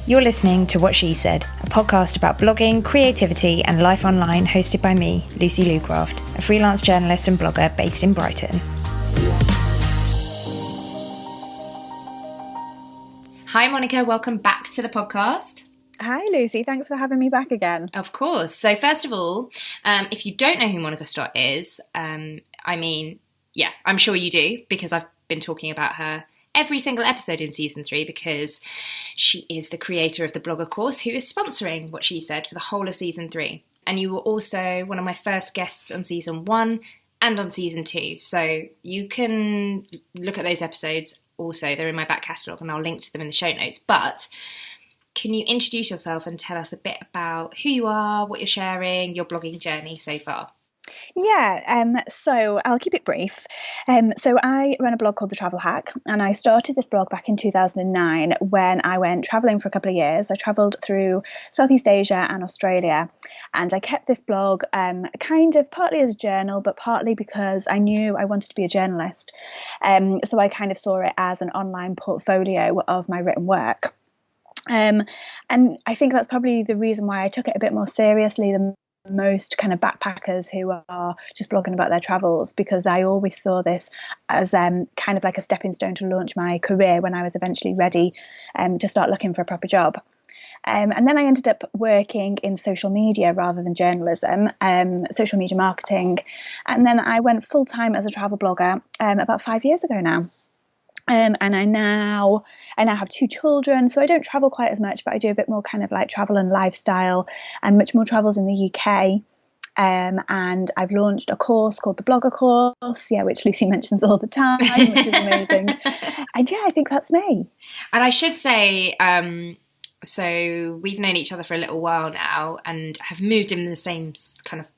You're listening to What She Said, a podcast about blogging, creativity and life online, hosted by me, Lucy Lucraft, a freelance journalist and blogger based in Brighton. Hi Monica, welcome back to the podcast. Hi Lucy, thanks for having me back again. Of course. So first of all, if you don't know who Monica Stott is, I'm sure you do, because I've been talking about her every single episode in season 3, because she is the creator of the blogger course who is sponsoring What She Said for the whole of season 3. And you were also one of my first guests on season 1 and on season 2. So you can look at those episodes also. They're in my back catalogue and I'll link to them in the show notes. But can you introduce yourself and tell us a bit about who you are, what you're sharing, your blogging journey so far? Yeah, so I'll keep it brief. So I run a blog called The Travel Hack, and I started this blog back in 2009 when I went travelling for a couple of years. I travelled through Southeast Asia and Australia, and I kept this blog kind of partly as a journal, but partly because I knew I wanted to be a journalist. So I kind of saw it as an online portfolio of my written work. And I think that's probably the reason why I took it a bit more seriously than most kind of backpackers who are just blogging about their travels, because I always saw this as kind of like a stepping stone to launch my career when I was eventually ready to start looking for a proper job. And then I ended up working in social media rather than journalism, social media marketing. And then I went full time as a travel blogger about 5 years ago now. And I now have 2 children, so I don't travel quite as much, but I do a bit more kind of like travel and lifestyle, and much more travels in the UK. And I've launched a course called the Blogger Course, which Lucy mentions all the time, which is amazing. And I think that's me. And I should say, so we've known each other for a little while now and have moved in the same kind of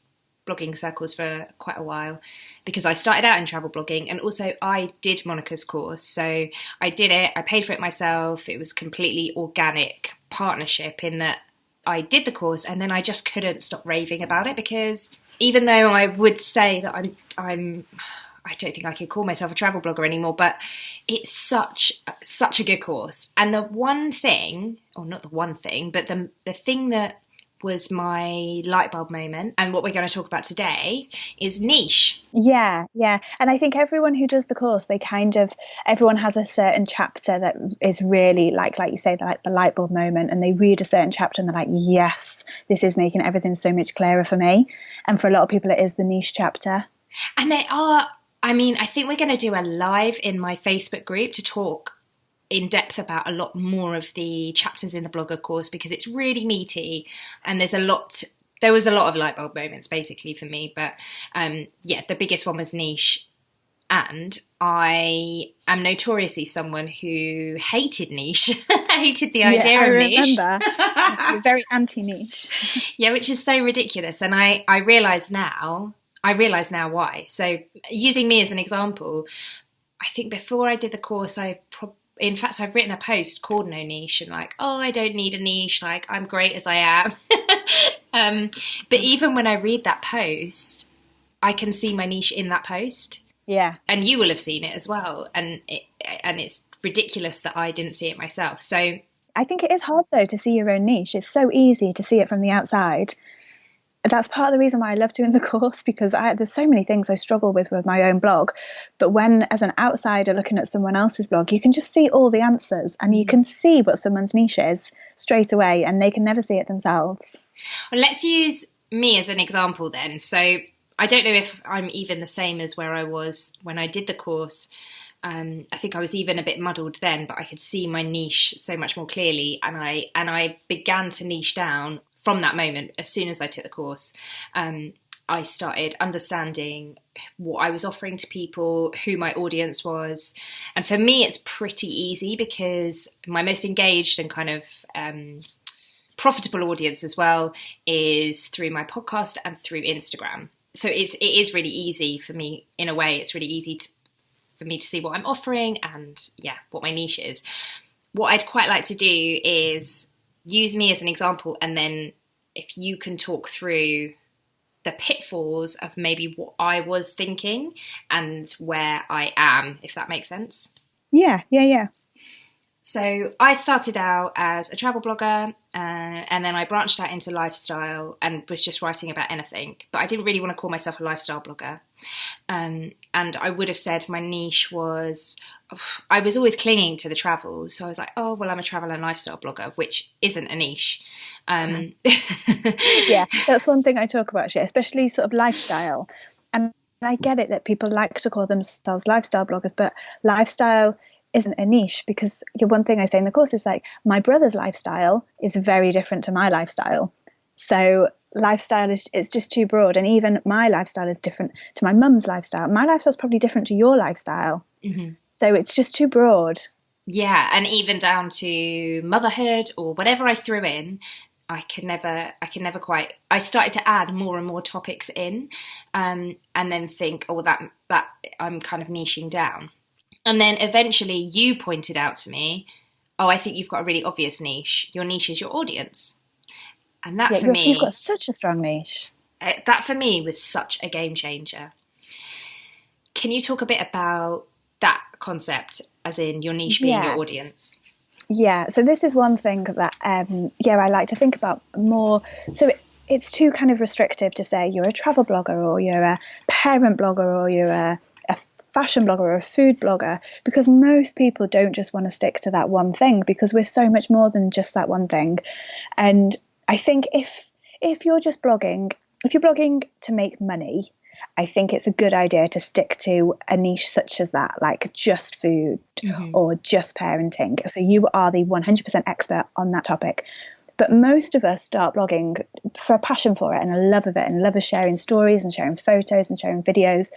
blogging circles for quite a while, because I started out in travel blogging, and also I did Monica's course. So I did it, I paid for it myself. It was completely organic partnership in that I did the course and then I just couldn't stop raving about it, because even though I would say that I don't think I could call myself a travel blogger anymore, but it's such a good course. And the one thing, or not the one thing, but the thing that was my light bulb moment, and what we're going to talk about today, is niche. Yeah. And I think everyone who does the course, everyone has a certain chapter that is really like you say, like the light bulb moment, and they read a certain chapter and they're like, yes, this is making everything so much clearer for me. And for a lot of people, it is the niche chapter. And they are, I think we're going to do a live in my Facebook group to talk in depth about a lot more of the chapters in the blogger course, because it's really meaty and there was a lot of light bulb moments basically for me, but the biggest one was niche. And I am notoriously someone who hated niche. Hated the idea of niche. I remember. You're very anti-niche. Yeah, which is so ridiculous. And I realise now why. So using me as an example, I think before I did the course, in fact, I've written a post called No Niche, and I don't need a niche, I'm great as I am. But even when I read that post, I can see my niche in that post. Yeah. And you will have seen it as well. And it's ridiculous that I didn't see it myself. So I think it is hard, though, to see your own niche. It's so easy to see it from the outside. That's part of the reason why I love doing the course, because there's so many things I struggle with my own blog. But when, as an outsider looking at someone else's blog, you can just see all the answers, and you can see what someone's niche is straight away, and they can never see it themselves. Well, let's use me as an example then. So I don't know if I'm even the same as where I was when I did the course. I think I was even a bit muddled then, but I could see my niche so much more clearly, and I began to niche down from that moment. As soon as I took the course, I started understanding what I was offering to people, who my audience was. And for me, it's pretty easy because my most engaged and kind of profitable audience as well is through my podcast and through Instagram. So it is really easy for me, in a way. It's really easy for me to see what I'm offering and what my niche is. What I'd quite like to do is use me as an example, and then if you can talk through the pitfalls of maybe what I was thinking and where I am, if that makes sense. Yeah. So I started out as a travel blogger, and then I branched out into lifestyle and was just writing about anything. But I didn't really want to call myself a lifestyle blogger. And I would have said my niche was, I was always clinging to the travel. So I was like, oh, well, I'm a travel and lifestyle blogger, which isn't a niche. Yeah, that's one thing I talk about, actually, especially sort of lifestyle. And I get it that people like to call themselves lifestyle bloggers, but lifestyle isn't a niche, because one thing I say in the course is like, my brother's lifestyle is very different to my lifestyle. So lifestyle is just too broad. And even my lifestyle is different to my mum's lifestyle. My lifestyle is probably different to your lifestyle. Mm-hmm. So it's just too broad. Yeah, and even down to motherhood or whatever I threw in, I can never quite. I started to add more and more topics in, and then think, oh, that I'm kind of niching down. And then eventually you pointed out to me, oh, I think you've got a really obvious niche. Your niche is your audience. And that for me... You've got such a strong niche. That for me was such a game changer. Can you talk a bit about that concept, as in your niche being your audience? Yeah, so this is one thing that, I like to think about more. So it's too kind of restrictive to say you're a travel blogger or you're a parent blogger or you're a fashion blogger or a food blogger, because most people don't just want to stick to that one thing, because we're so much more than just that one thing. And I think if you're just blogging, if you're blogging to make money, I think it's a good idea to stick to a niche such as that, like just food or just parenting. So you are the 100% expert on that topic. But most of us start blogging for a passion for it and a love of it, and love of sharing stories and sharing photos and sharing videos.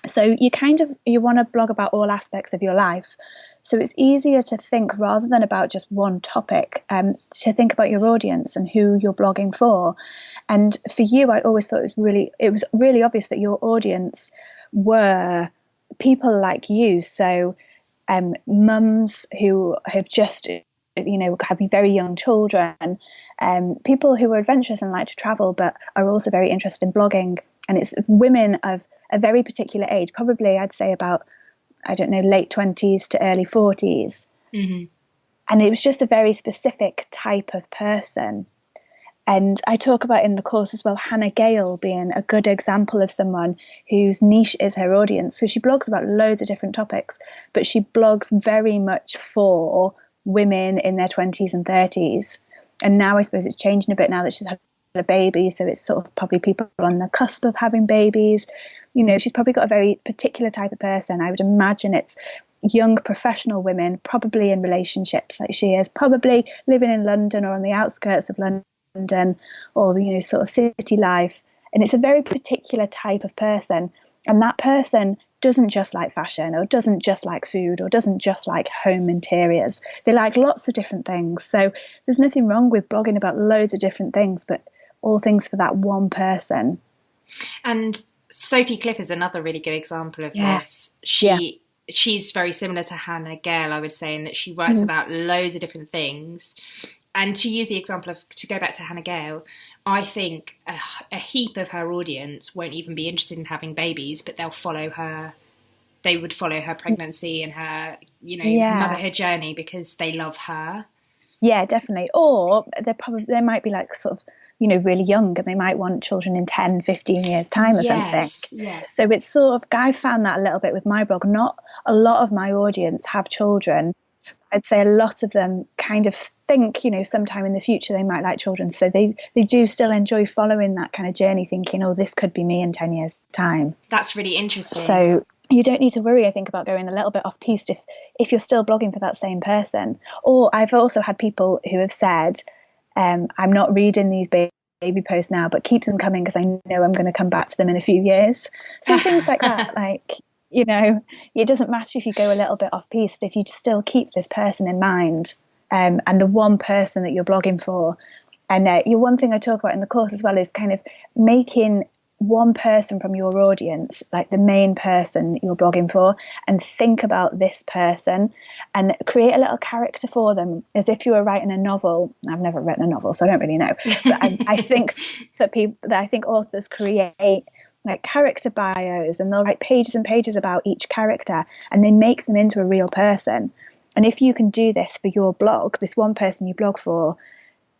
So you want to blog about all aspects of your life. So it's easier to think, rather than about just one topic, to think about your audience and who you're blogging for. And for you, I always thought it was really obvious that your audience were people like you. So mums who have just, have very young children, people who are adventurous and like to travel, but are also very interested in blogging. And it's women of a very particular age, probably I'd say about, I don't know, late 20s to early 40s. Mm-hmm. And it was just a very specific type of person. And I talk about in the course as well, Hannah Gale being a good example of someone whose niche is her audience. So she blogs about loads of different topics, but she blogs very much for women in their 20s and 30s. And now I suppose it's changing a bit now that she's had a baby. So it's sort of probably people on the cusp of having babies. She's probably got a very particular type of person. I would imagine it's young professional women, probably in relationships like she is, probably living in London or on the outskirts of London, or, sort of city life. And it's a very particular type of person. And that person doesn't just like fashion, or doesn't just like food, or doesn't just like home interiors. They like lots of different things. So there's nothing wrong with blogging about loads of different things, but all things for that one person. And Sophie Cliff is another really good example of this. She's very similar to Hannah Gale, I would say, in that she writes about loads of different things. And to use the example to go back to Hannah Gale, I think a heap of her audience won't even be interested in having babies, but they'll follow her. They would follow her pregnancy and her, motherhood journey because they love her. Yeah, definitely. Or they might be like sort of, really young, and they might want children in 10, 15 years time or something. Yeah. So it's sort of, I found that a little bit with my blog. Not a lot of my audience have children. I'd say a lot of them kind of think, sometime in the future they might like children. So they do still enjoy following that kind of journey, thinking, oh, this could be me in 10 years time. That's really interesting. So you don't need to worry, I think, about going a little bit off piste if you're still blogging for that same person. Or I've also had people who have said, I'm not reading these baby posts now, but keep them coming because I know I'm going to come back to them in a few years. So things like that, like, it doesn't matter if you go a little bit off piste, if you still keep this person in mind, and the one person that you're blogging for. And one thing I talk about in the course as well is kind of making one person from your audience like the main person you're blogging for, and think about this person and create a little character for them as if you were writing a novel. I've never written a novel, so I don't really know, but I think I think authors create like character bios, and they'll write pages and pages about each character, and they make them into a real person. And if you can do this for your blog, this one person you blog for,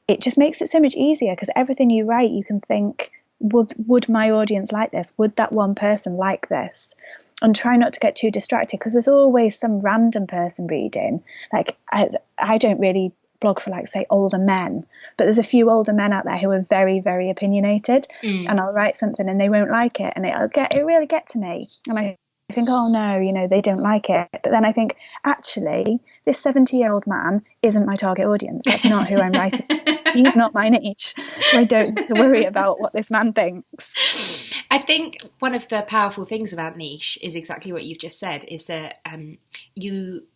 it just makes it so much easier, because everything you write, you can think, would my audience like this? Would that one person like this? And try not to get too distracted, because there's always some random person reading. Like I don't really blog for, like, say, older men, but there's a few older men out there who are very, very opinionated, and I'll write something and they won't like it, and it really get to me, and I think, oh no, they don't like it. But then I think, actually, this 70-year-old man isn't my target audience. That's not who I'm writing. He's not my niche, so I don't need to worry about what this man thinks. I think one of the powerful things about niche is exactly what you've just said, is that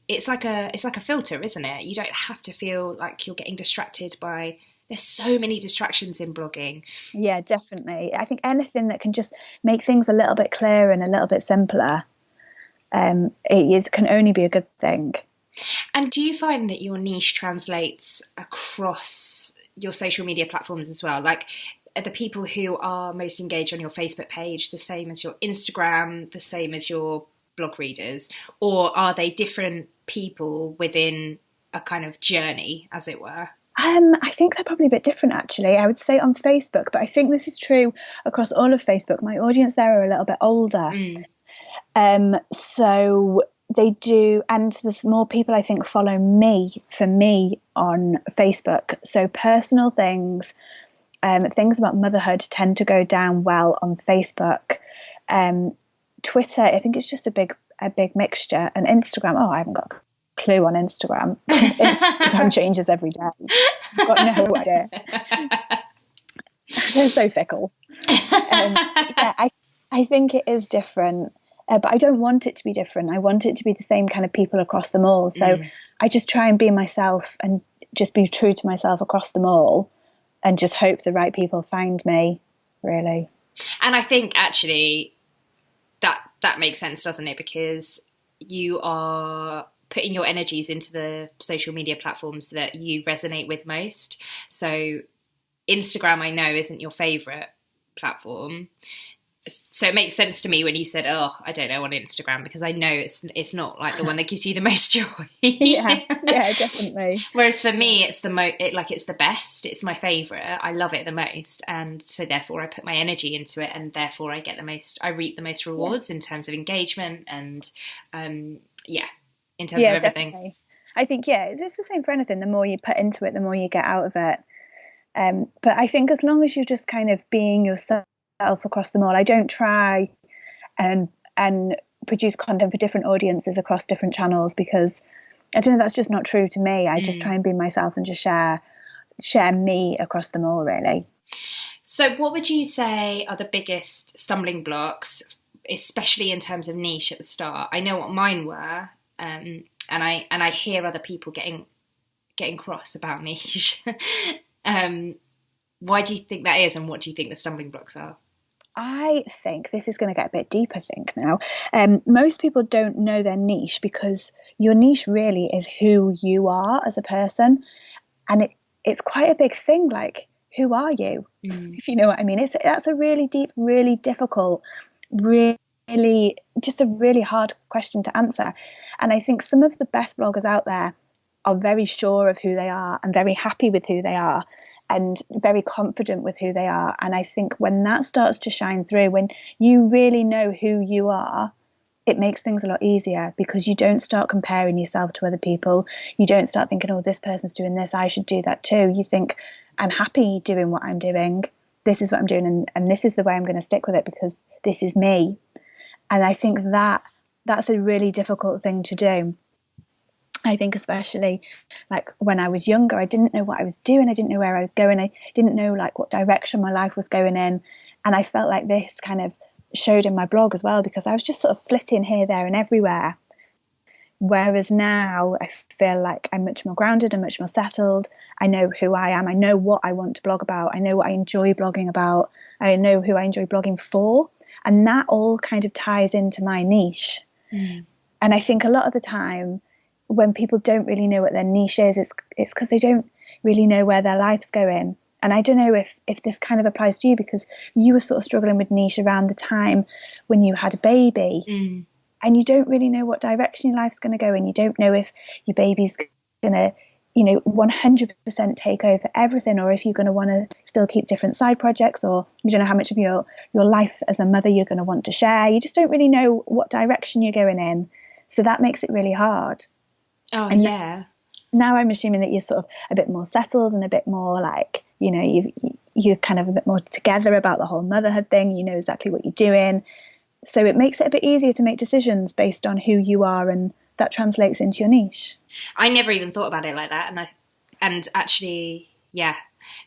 it's like a filter, isn't it? You don't have to feel like you're getting distracted by, there's so many distractions in blogging. Yeah, definitely. I think anything that can just make things a little bit clearer and a little bit simpler, can only be a good thing. And do you find that your niche translates across your social media platforms as well? Like, are the people who are most engaged on your Facebook page the same as your Instagram, the same as your blog readers? Or are they different people within a kind of journey, as it were? I think they're probably a bit different, actually. I would say on Facebook, but I think this is true across all of Facebook. My audience there are a little bit older. So they do, and there's more people, I think, follow me on Facebook. So personal things, things about motherhood tend to go down well on Facebook. Twitter, I think it's just a big mixture. And Instagram, I haven't got a clue on Instagram. Instagram changes every day. I've got no idea. They're so fickle. I think it is different. But I don't want it to be different. I want it to be the same kind of people across them all. So I just try and be myself and just be true to myself across them all, and just hope the right people find me, really. And I think actually that makes sense, doesn't it? Because you are putting your energies into the social media platforms that you resonate with most. So Instagram, I know, isn't your favourite platform. So it makes sense to me when you said, I don't know, on Instagram, because I know it's not like the one that gives you the most joy. yeah, definitely. Whereas for me, it's it's the best. It's my favourite. I love it the most, and so therefore I put my energy into it, and therefore I reap the most rewards in terms of engagement and in terms of everything. Definitely. I think it's the same for anything. The more you put into it, the more you get out of it. But I think as long as you're just kind of being yourself across them all, I don't try and produce content for different audiences across different channels, because I don't know, that's just not true to me. I just try and be myself and just share me across them all, really. So what would you say are the biggest stumbling blocks, especially in terms of niche at the start? I know what mine were, and I hear other people getting cross about niche. Why do you think that is, and what do you think the stumbling blocks are? I think this is going to get a bit deep, I think, now. Most people don't know their niche, because your niche really is who you are as a person. And it's quite a big thing, like, who are you? If you know what I mean. That's a really deep, really difficult, really just a really hard question to answer. And I think some of the best bloggers out there are very sure of who they are and very happy with who they are and very confident with who they are. And I think when that starts to shine through, when you really know who you are, it makes things a lot easier, because you don't start comparing yourself to other people. You don't start thinking, this person's doing this, I should do that too. You think, I'm happy doing what I'm doing. This is what I'm doing, and this is the way I'm going to stick with it, because this is me. And I think that's a really difficult thing to do. I think especially like when I was younger, I didn't know what I was doing. I didn't know where I was going. I didn't know like what direction my life was going in. And I felt like this kind of showed in my blog as well, because I was just sort of flitting here, there and everywhere. Whereas now I feel like I'm much more grounded and much more settled. I know who I am. I know what I want to blog about. I know what I enjoy blogging about. I know who I enjoy blogging for. And that all kind of ties into my niche. And I think a lot of the time when people don't really know what their niche is, it's because they don't really know where their life's going. And I don't know if this kind of applies to you, because you were sort of struggling with niche around the time when you had a baby. and you don't really know what direction your life's going to go, and you don't know if your baby's going to 100% take over everything, or if you're going to want to still keep different side projects, or you don't know how much of your life as a mother you're going to want to share. You just don't really know what direction you're going in, so that makes it really hard. And yeah, now I'm assuming that you're sort of a bit more settled and a bit more like, you're kind of a bit more together about the whole motherhood thing. You know exactly what you're doing, so it makes it a bit easier to make decisions based on who you are, and that translates into your niche. I never even thought about it like that, and actually, yeah.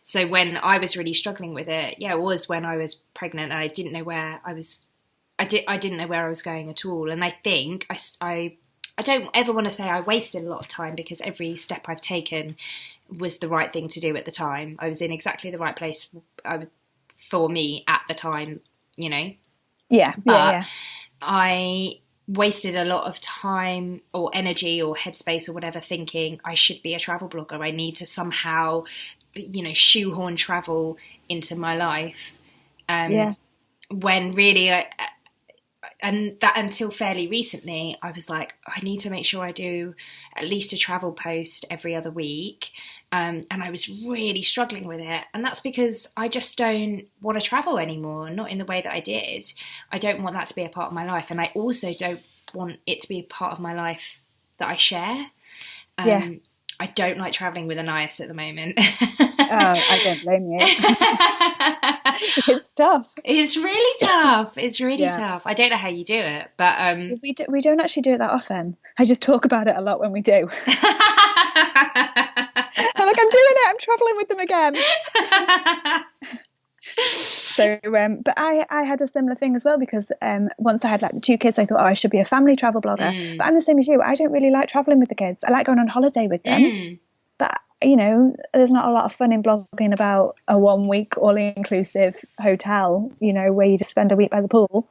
So when I was really struggling with it, it was when I was pregnant and I didn't know where I was. I didn't know where I was going at all, and I think I don't ever want to say I wasted a lot of time, because every step I've taken was the right thing to do at the time. I was in exactly the right place for me at the time, Yeah, but I wasted a lot of time or energy or headspace or whatever thinking I should be a travel blogger. I need to somehow, shoehorn travel into my life. When really and that until fairly recently, I was like, I need to make sure I do at least a travel post every other week. And I was really struggling with it. And that's because I just don't want to travel anymore, not in the way that I did. I don't want that to be a part of my life. And I also don't want it to be a part of my life that I share. I don't like travelling with Anais at the moment. I don't blame you. It's tough. It's really tough. It's really tough. I don't know how you do it, but we don't actually do it that often. I just talk about it a lot when we do. I'm like, I'm doing it. I'm traveling with them again. So, but I had a similar thing as well, because once I had like the 2 kids, I thought, I should be a family travel blogger. But I'm the same as you. I don't really like traveling with the kids. I like going on holiday with them. But, there's not a lot of fun in blogging about a 1-week all-inclusive hotel, where you just spend a week by the pool.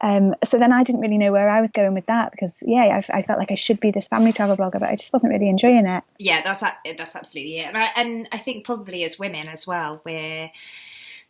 So then I didn't really know where I was going with that, because I felt like I should be this family travel blogger, but I just wasn't really enjoying it. Yeah, that's absolutely it. And I think probably as women as well, we're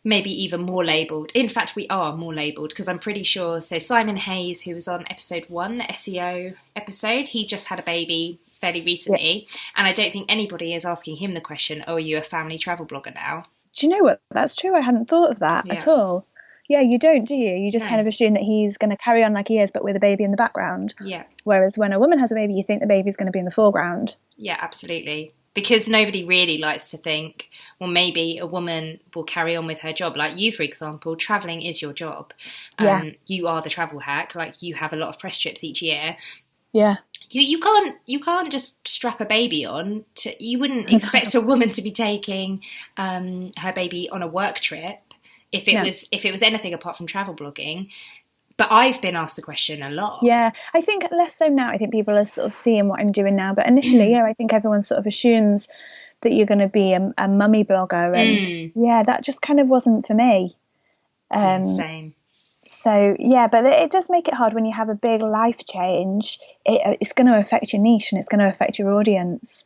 maybe even more labelled. In fact, we are more labelled, because I'm pretty sure. So Simon Hayes, who was on episode 1, the SEO episode, he just had a baby fairly recently, and I don't think anybody is asking him the question, "Oh, are you a family travel blogger now?" Do you know what? That's true. I hadn't thought of that at all. Yeah, you don't, do you? You just kind of assume that he's going to carry on like he is, but with a baby in the background. Yeah. Whereas when a woman has a baby, you think the baby's going to be in the foreground. Yeah, absolutely. Because nobody really likes to think, well, maybe a woman will carry on with her job. Like you, for example, travelling is your job. You are the travel hack. Like, you have a lot of press trips each year. Yeah. You can't just strap a baby on. You wouldn't expect a woman to be taking her baby on a work trip if it was anything apart from travel blogging. But I've been asked the question a lot. Yeah, I think less so now. I think people are sort of seeing what I'm doing now. But initially, I think everyone sort of assumes that you're going to be a mummy blogger. And that just kind of wasn't for me. Same. So, but it does make it hard when you have a big life change. It's going to affect your niche, and it's going to affect your audience.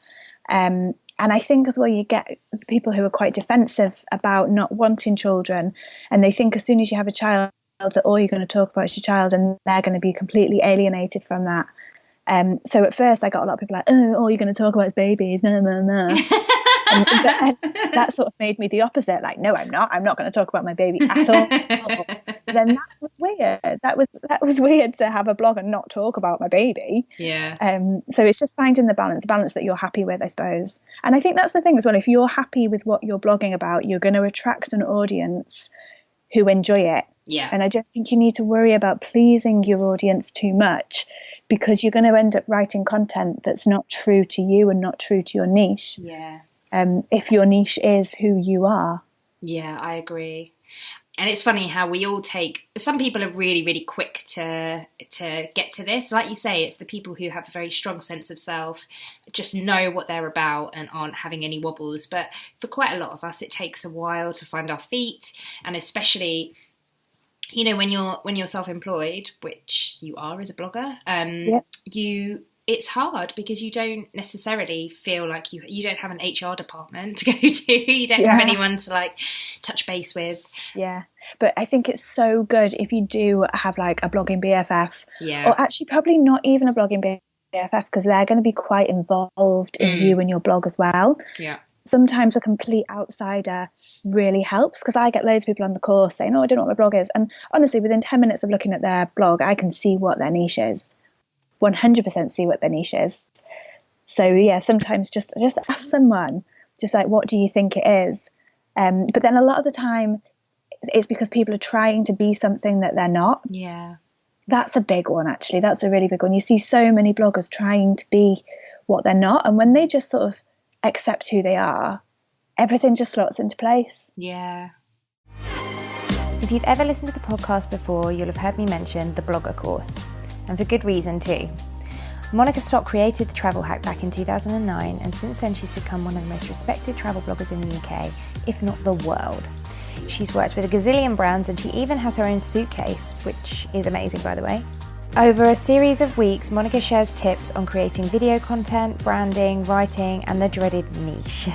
And I think as well, you get people who are quite defensive about not wanting children, and they think as soon as you have a child that all you're going to talk about is your child, and they're going to be completely alienated from that. So at first I got a lot of people like, oh, all you're going to talk about is babies, no. And that sort of made me the opposite. Like, no, I'm not going to talk about my baby at all. Then that was weird. That was weird to have a blog and not talk about my baby. Yeah. So it's just finding the balance that you're happy with, I suppose. And I think that's the thing as well. If you're happy with what you're blogging about, you're going to attract an audience who enjoy it. Yeah. And I don't think you need to worry about pleasing your audience too much, because you're going to end up writing content that's not true to you and not true to your niche. Yeah. If your niche is who you are. Yeah, I agree. And it's funny how we all some people are really, really quick to get to this. Like you say, it's the people who have a very strong sense of self, just know what they're about and aren't having any wobbles. But for quite a lot of us, it takes a while to find our feet. And especially, when you're self-employed, which you are as a blogger, it's hard because you don't necessarily feel like you don't have an HR department to go to. You don't have anyone to like touch base with. Yeah. But I think it's so good if you do have like a blogging BFF, or actually probably not even a blogging BFF, because they're going to be quite involved in you and your blog as well. Yeah. Sometimes a complete outsider really helps, because I get loads of people on the course saying, oh, I don't know what my blog is. And honestly, within 10 minutes of looking at their blog, I can see what their niche is. 100% see what their niche is. So yeah, sometimes just ask someone, just like, what do you think it is? But then a lot of the time it's because people are trying to be something that they're not. Yeah. That's a big one, actually. That's a really big one. You see so many bloggers trying to be what they're not. And when they just sort of accept who they are, everything just slots into place. Yeah. If you've ever listened to the podcast before, you'll have heard me mention the blogger course. And for good reason too. Monica Stock created the Travel Hack back in 2009, and since then she's become one of the most respected travel bloggers in the UK, if not the world. She's worked with a gazillion brands, and she even has her own suitcase, which is amazing, by the way. Over a series of weeks, Monica shares tips on creating video content, branding, writing, and the dreaded niche.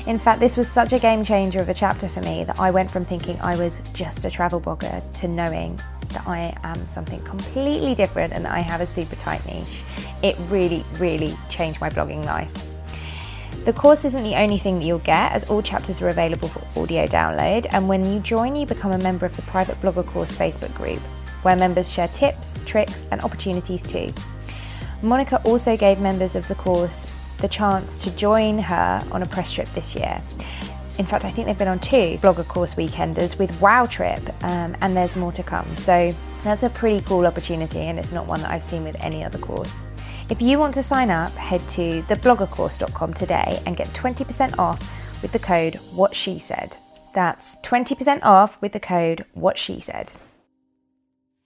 In fact, this was such a game changer of a chapter for me that I went from thinking I was just a travel blogger to knowing that I am something completely different and that I have a super tight niche. It really, really changed my blogging life. The course isn't the only thing that you'll get, as all chapters are available for audio download, and when you join, you become a member of the private Blogger Course Facebook group, where members share tips, tricks, and opportunities too. Monica also gave members of the course the chance to join her on a press trip this year. In fact, I think they've been on 2 Blogger Course weekenders with Wow Trip, and there's more to come. So that's a pretty cool opportunity, and it's not one that I've seen with any other course. If you want to sign up, head to thebloggercourse.com today and get 20% off with the code WhatSheSaid. That's 20% off with the code WhatSheSaid.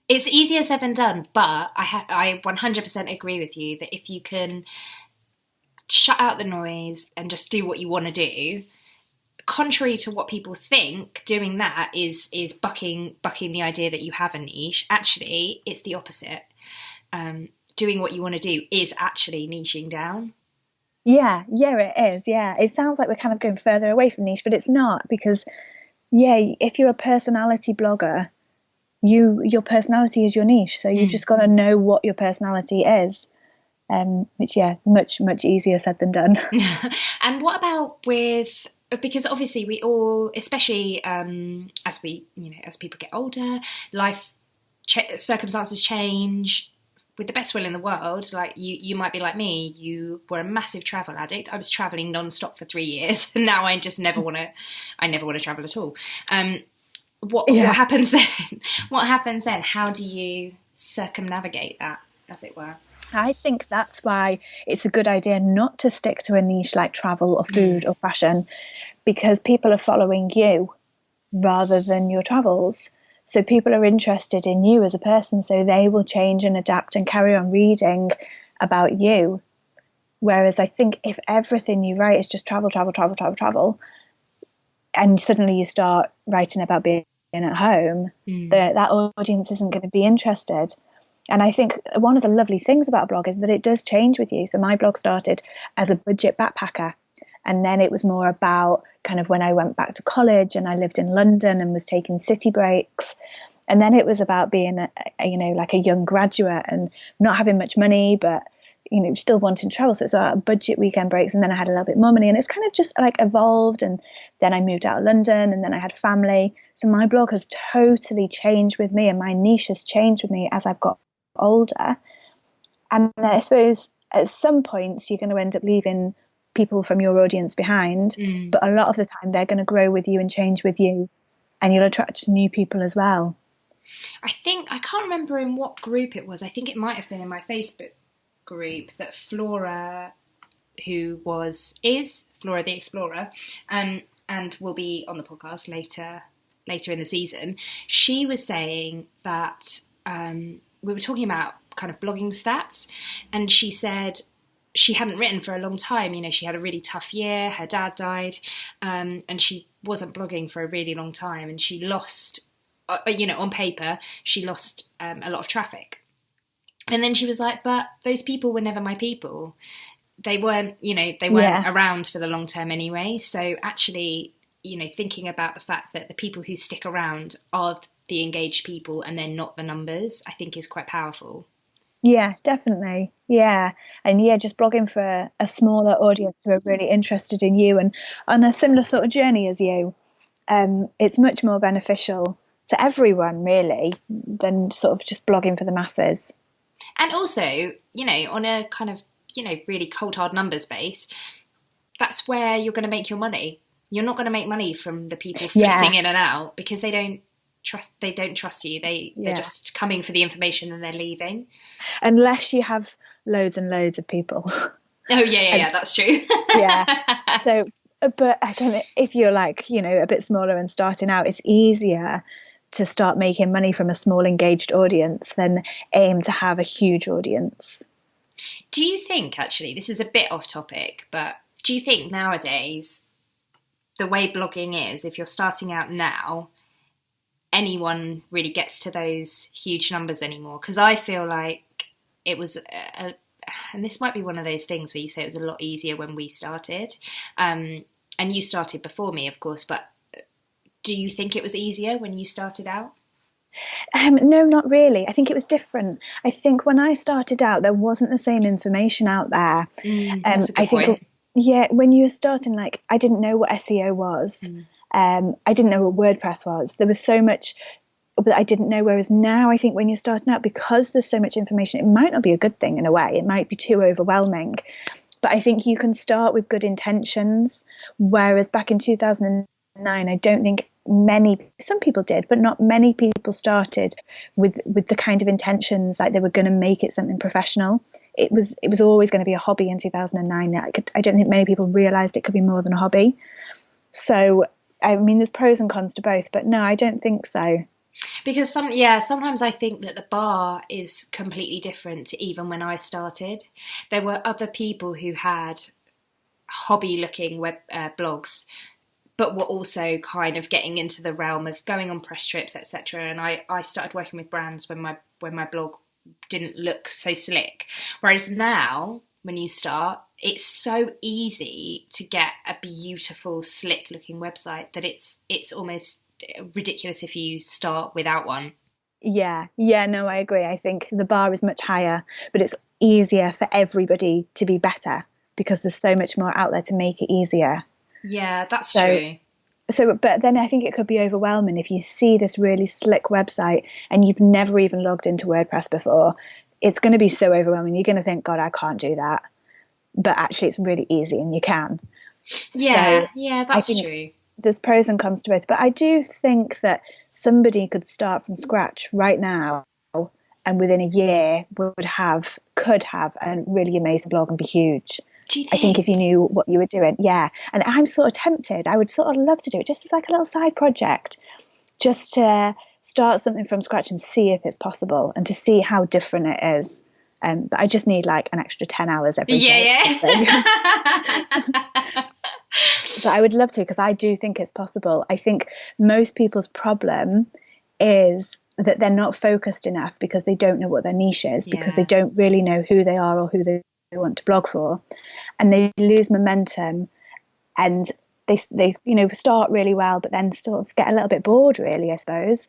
It's easier said than done, but I 100% agree with you that if you can shut out the noise and just do what you want to do, contrary to what people think, doing that is bucking the idea that you have a niche. Actually, it's the opposite. Doing what you want to do is actually niching down. Yeah, it is. Yeah, it sounds like we're kind of going further away from niche, but it's not, because if you're a personality blogger, your personality is your niche. So you've just got to know what your personality is. Which much easier said than done. And what about because obviously we all, especially as people get older, life circumstances change. With the best will in the world, like you might be like me, you were a massive travel addict. I was traveling non-stop for 3 years, and now I just never want to travel at all. What happens then? What happens then? How do you circumnavigate that, as it were? I think that's why it's a good idea not to stick to a niche like travel or food or fashion, because people are following you rather than your travels. So people are interested in you as a person, so they will change and adapt and carry on reading about you. Whereas I think if everything you write is just travel, and suddenly you start writing about being at home, that audience isn't going to be interested. And I think one of the lovely things about a blog is that it does change with you. So my blog started as a budget backpacker, and then it was more about kind of when I went back to college and I lived in London and was taking city breaks. And then it was about being like a young graduate and not having much money, but still wanting to travel. So it's about budget weekend breaks, and then I had a little bit more money, and it's kind of just like evolved. And then I moved out of London, and then I had family. So my blog has totally changed with me, and my niche has changed with me as I've got older. And I suppose at some points you're going to end up leaving people from your audience behind, but a lot of the time they're going to grow with you and change with you, and you'll attract new people as well. I can't remember in what group it was. I think it might have been in my Facebook group that Flora, who is Flora the Explorer, and will be on the podcast later in the season. She was saying that we were talking about kind of blogging stats, and she said she hadn't written for a long time. She had a really tough year. Her dad died, and she wasn't blogging for a really long time, and she lost, on paper, she lost a lot of traffic. And then she was like, but those people were never my people. They weren't, they weren't around for the long term anyway. So actually, thinking about the fact that the people who stick around are the engaged people and they're not the numbers, I think is quite powerful. Yeah, definitely. Yeah. And just blogging for a smaller audience who are really interested in you and on a similar sort of journey as you, it's much more beneficial to everyone, really, than sort of just blogging for the masses. And also, on a kind of, really cold hard numbers base, that's where you're going to make your money. You're not going to make money from the people flitting in and out because they don't trust you. They're just coming for the information and they're leaving. Unless you have loads and loads of people. Oh yeah, that's true. Yeah. So, but again, if you're like, a bit smaller and starting out, it's easier to start making money from a small engaged audience than aim to have a huge audience. Do you think, actually, this is a bit off topic, but do you think nowadays the way blogging is, if you're starting out now, anyone really gets to those huge numbers anymore? Because I feel like it was, and this might be one of those things where you say it was a lot easier when we started, and you started before me, of course, but do you think it was easier when you started out? No, not really. I think it was different. I think when I started out, there wasn't the same information out there. That's a good point. Yeah, when you were starting, I didn't know what SEO was. I didn't know what WordPress was. There was so much that I didn't know. Whereas now, I think when you're starting out, because there's so much information, it might not be a good thing in a way. It might be too overwhelming. But I think you can start with good intentions. Whereas back in 2009, I don't think some people did, but not many people started with the kind of intentions like they were going to make it something professional. It was always going to be a hobby in 2009. I don't think many people realized it could be more than a hobby. So, I mean, there's pros and cons to both, but no, I don't think so. Because sometimes I think that the bar is completely different to even when I started. There were other people who had hobby-looking web blogs, but were also kind of getting into the realm of going on press trips, etc. And I started working with brands when my blog didn't look so slick. Whereas now, when you start, it's so easy to get a beautiful, slick-looking website that it's almost ridiculous if you start without one. Yeah, no, I agree. I think the bar is much higher, but it's easier for everybody to be better because there's so much more out there to make it easier. Yeah, that's true. So, but then I think it could be overwhelming if you see this really slick website and you've never even logged into WordPress before. It's going to be so overwhelming. You're going to think, God, I can't do that. But actually, it's really easy and you can. Yeah, that's true. There's pros and cons to both. But I do think that somebody could start from scratch right now and within a year could have a really amazing blog and be huge. Do you think? I think if you knew what you were doing, yeah. And I'm sort of tempted. I would sort of love to do it just as like a little side project, just to start something from scratch and see if it's possible and to see how different it is. But I just need like an extra 10 hours every day. Yeah. But I would love to, because I do think it's possible. I think most people's problem is that they're not focused enough because they don't know what their niche is, because they don't really know who they are or who they want to blog for, and they lose momentum, and they start really well, but then sort of get a little bit bored, really, I suppose,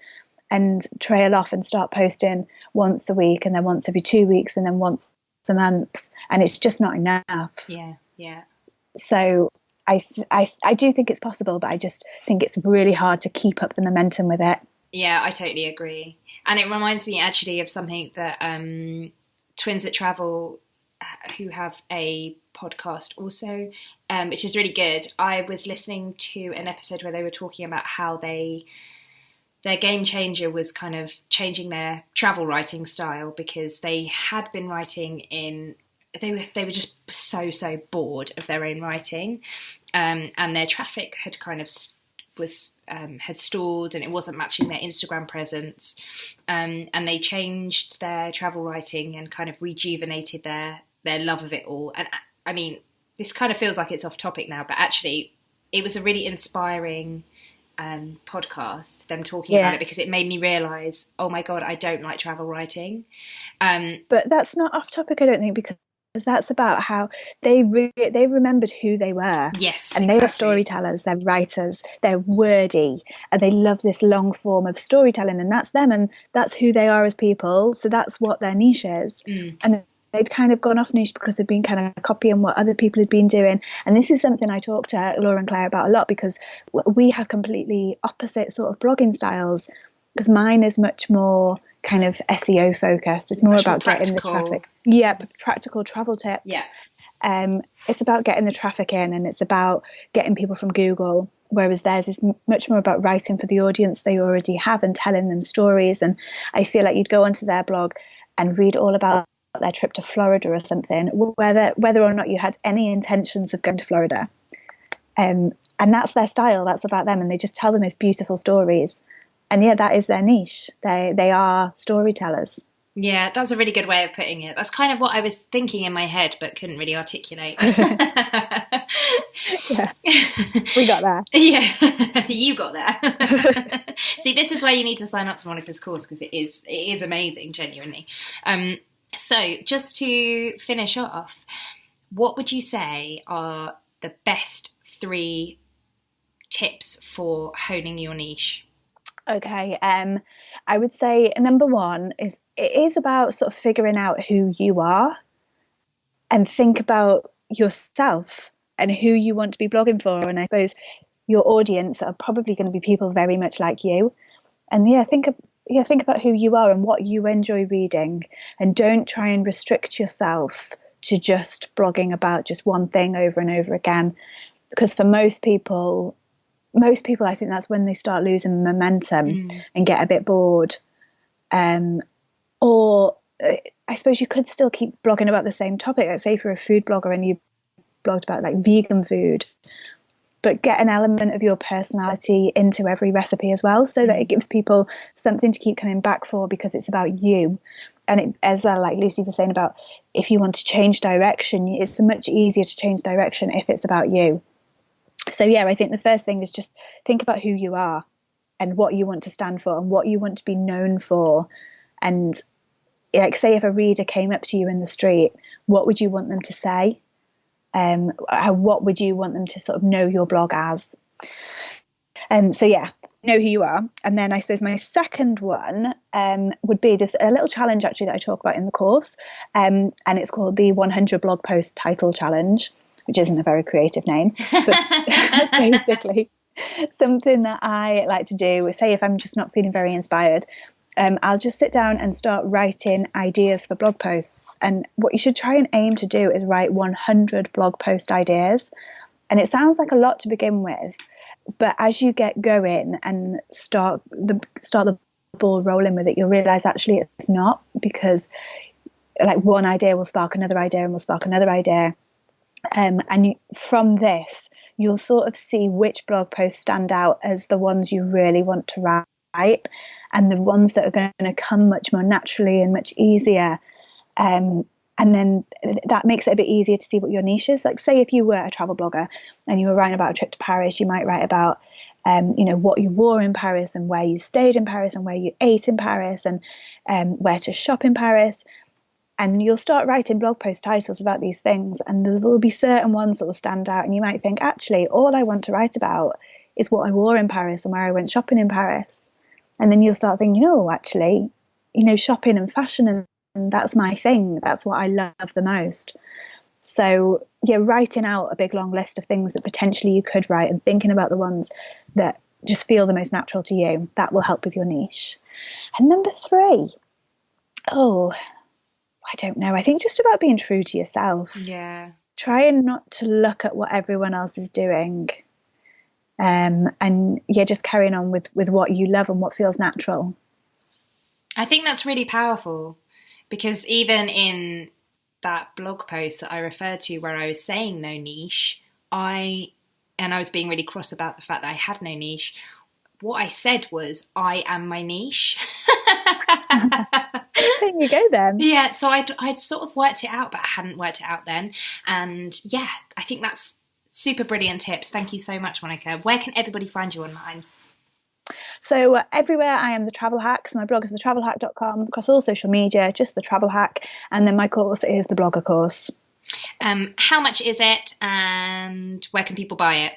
and trail off and start posting once a week, and then once every 2 weeks, and then once a month, and it's just not enough. Yeah. So I do think it's possible, but I just think it's really hard to keep up the momentum with it. Yeah, I totally agree. And it reminds me actually of something that Twins That Travel, who have a podcast also, which is really good. I was listening to an episode where they were talking about how their game changer was kind of changing their travel writing style, because they had been writing in... They were just so bored of their own writing, and their traffic had kind of had stalled, and it wasn't matching their Instagram presence, and they changed their travel writing and kind of rejuvenated their love of it all. And I mean, this kind of feels like it's off topic now, but actually it was a really inspiring podcast, them talking about it, because it made me realise, oh my God, I don't like travel writing. But that's not off topic, I don't think, because that's about how they remembered who they were. Yes, and exactly. They are storytellers, they're writers, they're wordy, and they love this long form of storytelling, and that's them, and that's who they are as people. So that's what their niche is. And they'd kind of gone off niche because they'd been kind of copying what other people had been doing. And this is something I talk to Laura and Claire about a lot, because we have completely opposite sort of blogging styles. Because mine is much more kind of SEO focused. It's more about getting the traffic. Yeah, practical travel tips. Yeah. It's about getting the traffic in, and it's about getting people from Google. Whereas theirs is much more about writing for the audience they already have and telling them stories. And I feel like you'd go onto their blog and read all about their trip to Florida or something, whether or not you had any intentions of going to Florida. And that's their style. That's about them. And they just tell the most beautiful stories. And yeah, that is their niche. They are storytellers. Yeah, that's a really good way of putting it. That's kind of what I was thinking in my head, but couldn't really articulate. Yeah, we got there. Yeah, you got there. See, this is where you need to sign up to Monica's course, because it is amazing, genuinely. So just to finish off, what would you say are the best 3 tips for honing your niche? Okay, I would say number 1 is it is about sort of figuring out who you are, and think about yourself and who you want to be blogging for. And I suppose your audience are probably going to be people very much like you. And think about who you are and what you enjoy reading, and don't try and restrict yourself to just blogging about just one thing over and over again, because for most people, I think that's when they start losing momentum and get a bit bored. Or I suppose you could still keep blogging about the same topic. Like, say if you're a food blogger and you blogged about like vegan food, but get an element of your personality into every recipe as well, so that it gives people something to keep coming back for, because it's about you. And it, as well, like Lucy was saying about, if you want to change direction, it's much easier to change direction if it's about you. So yeah, I think the first thing is just think about who you are and what you want to stand for and what you want to be known for. And like, say if a reader came up to you in the street, what would you want them to say? What would you want them to sort of know your blog as? So yeah, know who you are. And then I suppose my second one would be this a little challenge actually that I talk about in the course, and it's called the 100 blog post title challenge, which isn't a very creative name, but basically something that I like to do is, say if I'm just not feeling very inspired, I'll just sit down and start writing ideas for blog posts. And what you should try and aim to do is write 100 blog post ideas. And it sounds like a lot to begin with, but as you get going and start the ball rolling with it, you'll realize actually it's not, because like one idea will spark another idea and will spark another idea. From this, you'll sort of see which blog posts stand out as the ones you really want to write, and the ones that are going to come much more naturally and much easier. And then that makes it a bit easier to see what your niche is. Like, say if you were a travel blogger and you were writing about a trip to Paris, you might write about, what you wore in Paris and where you stayed in Paris and where you ate in Paris and where to shop in Paris. And you'll start writing blog post titles about these things, and there will be certain ones that will stand out. And you might think, actually, all I want to write about is what I wore in Paris and where I went shopping in Paris. And then you'll start thinking, actually, shopping and fashion, and that's my thing. That's what I love the most. So yeah, writing out a big long list of things that potentially you could write and thinking about the ones that just feel the most natural to you, that will help with your niche. And number 3, I don't know. I think just about being true to yourself. Yeah. Trying not to look at what everyone else is doing. And yeah, just carrying on with what you love and what feels natural. I think that's really powerful, because even in that blog post that I referred to where I was saying no niche, I was being really cross about the fact that I had no niche. What I said was, I am my niche. There you go then. Yeah, so I'd sort of worked it out, but I hadn't worked it out then. And yeah, I think that's super brilliant tips. Thank you so much, Monica. Where can everybody find you online? So everywhere I am the Travel Hack. So my blog is thetravelhack.com, across all social media, just the Travel Hack. And then my course is the Blogger course. How much is it and where can people buy it?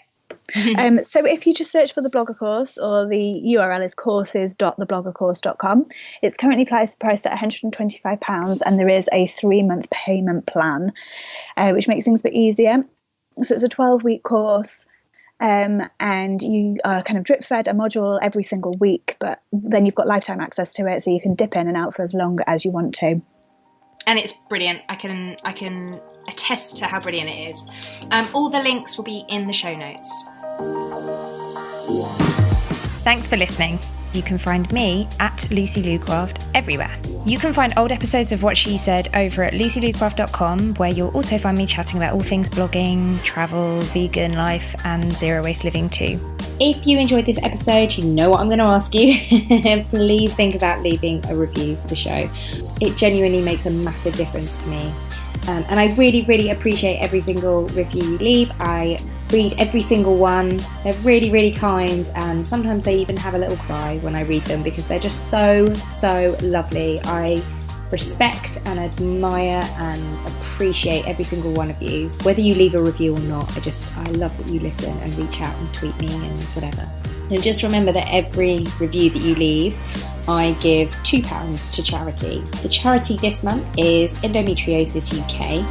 So if you just search for the Blogger course, or the URL is courses.thebloggercourse.com, it's currently priced at £125, and there is a 3-month payment plan, which makes things a bit easier. So it's a 12-week course, and you are kind of drip fed a module every single week, but then you've got lifetime access to it, so you can dip in and out for as long as you want to. And it's brilliant. I can attest to how brilliant it is. All the links will be in the show notes. Thanks for listening. You can find me at Lucy Lucraft everywhere. You can find old episodes of What She Said over at lucylucraft.com, where you'll also find me chatting about all things blogging, travel, vegan life, and zero waste living too. If you enjoyed this episode, you know what I'm going to ask you. Please think about leaving a review for the show. It genuinely makes a massive difference to me. And I really, really appreciate every single review you leave. I read every single one. They're really, really kind, and sometimes I even have a little cry when I read them because they're just so, so lovely. I respect and admire and appreciate every single one of you, whether you leave a review or not. I love that you listen and reach out and tweet me and whatever. And just remember that every review that you leave, I give £2 to charity. The charity this month is Endometriosis UK.